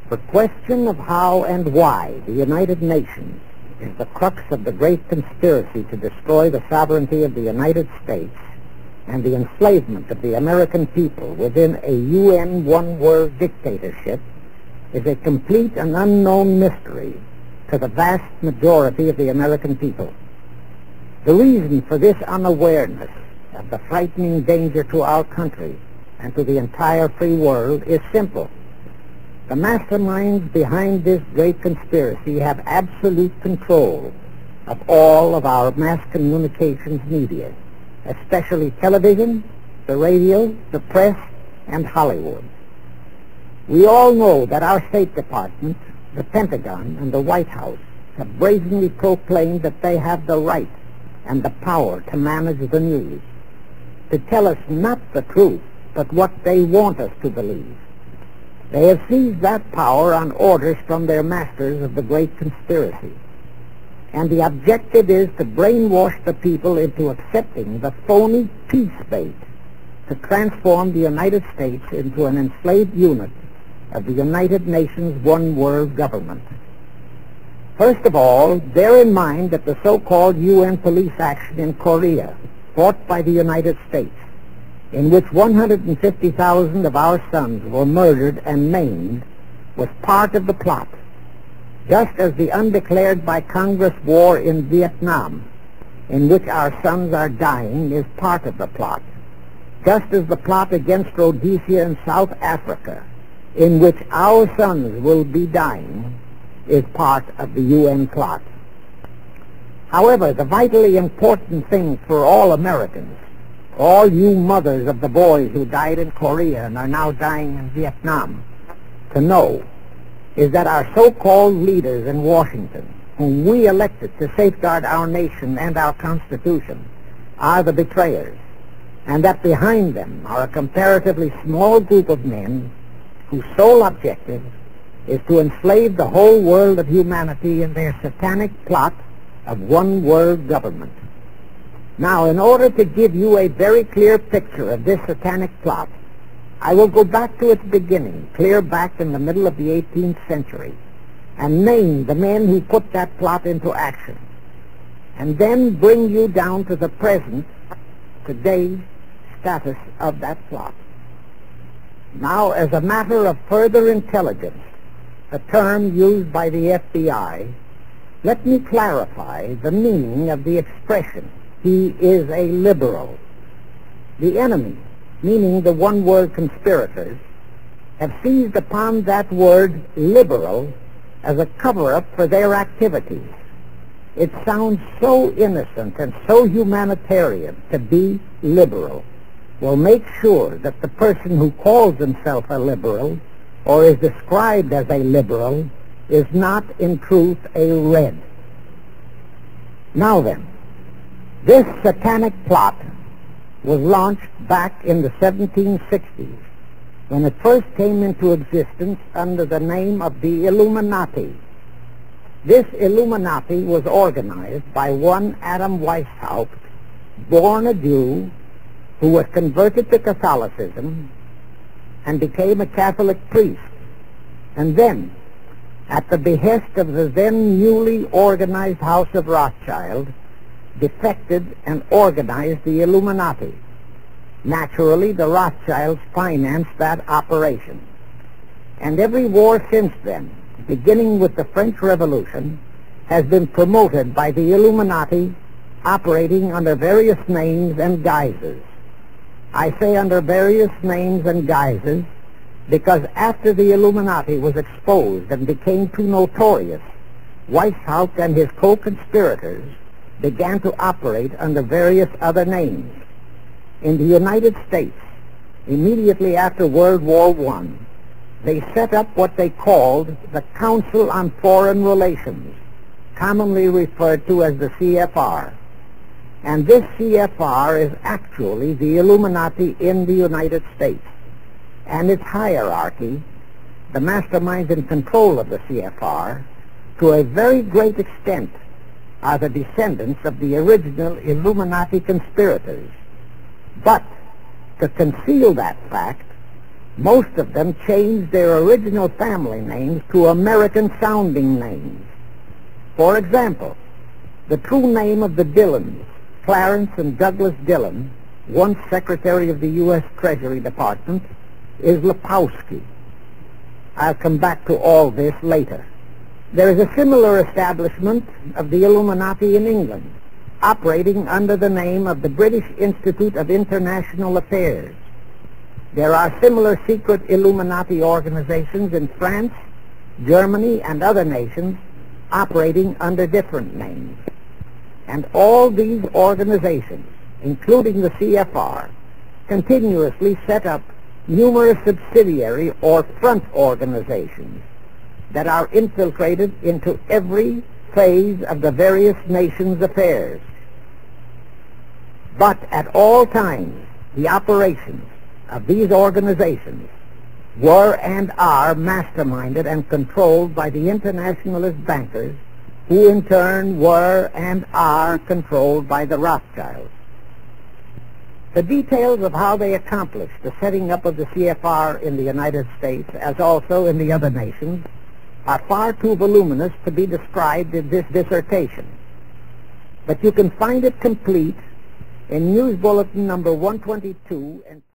The question of how and why the United Nations is the crux of the great conspiracy to destroy the sovereignty of the United States and the enslavement of the American people within a UN one-world dictatorship is a complete and unknown mystery to the vast majority of the American people. The reason for this unawareness of the frightening danger to our country and to the entire free world is simple. The masterminds behind this great conspiracy have absolute control of all of our mass communications media, especially television, the radio, the press, and Hollywood. We all know that our State Department, the Pentagon, and the White House have brazenly proclaimed that they have the right and the power to manage the news, to tell us not the truth, but what they want us to believe. They have seized that power on orders from their masters of the great conspiracy. And the objective is to brainwash the people into accepting the phony peace bait to transform the United States into an enslaved unit of the United Nations one-world government. First of all, bear in mind that the so-called UN police action in Korea, fought by the United States, in which 150,000 of our sons were murdered and maimed, was part of the plot, just as the undeclared by Congress war in Vietnam, in which our sons are dying, is part of the plot, just as the plot against Rhodesia in South Africa, in which our sons will be dying, is part of the UN plot. However, the vitally important thing for all Americans, all you mothers of the boys who died in Korea and are now dying in Vietnam, to know is that our so-called leaders in Washington, whom we elected to safeguard our nation and our Constitution, are the betrayers, and that behind them are a comparatively small group of men whose sole objective is to enslave the whole world of humanity in their satanic plot of one world government. Now, in order to give you a very clear picture of this satanic plot, I will go back to its beginning, clear back in the middle of the 18th century, and name the men who put that plot into action, and then bring you down to the present, today's status of that plot. Now, as a matter of further intelligence, a term used by the FBI, let me clarify the meaning of the expression, "He is a liberal." The enemy, meaning the one-word conspirators, have seized upon that word liberal as a cover-up for their activities. It sounds so innocent and so humanitarian to be liberal. Well, make sure that the person who calls himself a liberal or is described as a liberal is not in truth a red. Now then, this satanic plot was launched back in the 1760s when it first came into existence under the name of the Illuminati. This Illuminati was organized by one Adam Weishaupt, born a Jew, who was converted to Catholicism and became a Catholic priest, and then, at the behest of the then newly organized House of Rothchild, defected and organized the Illuminati. Naturally, the Rothschilds financed that operation. And every war since then, beginning with the French Revolution, has been promoted by the Illuminati, operating under various names and guises. I say under various names and guises because after the Illuminati was exposed and became too notorious, Weishaupt and his co-conspirators began to operate under various other names. In the United States, immediately after World War I, they set up what they called the Council on Foreign Relations, commonly referred to as the CFR. And this CFR is actually the Illuminati in the United States. And its hierarchy, the masterminds in control of the CFR, to a very great extent, are the descendants of the original Illuminati conspirators. But to conceal that fact, Most of them changed their original family names to American-sounding names. For example, the true name of the Dillons, Clarence and Douglas Dillon, once Secretary of the U.S. Treasury Department, is Lepowski. I'll come back to all this later. There is a similar establishment of the Illuminati in England, operating under the name of the British Institute of International Affairs. There are similar secret Illuminati organizations in France, Germany, and other nations operating under different names. And all these organizations, including the CFR, continuously set up numerous subsidiary or front organizations that are infiltrated into every phase of the various nations' affairs. But at all times, the operations of these organizations were and are masterminded and controlled by the internationalist bankers, who in turn were and are controlled by the Rothschilds. The details of how they accomplished the setting up of the CFR in the United States, as also in the other nations, are far too voluminous to be described in this dissertation. But you can find it complete in News Bulletin number 122 and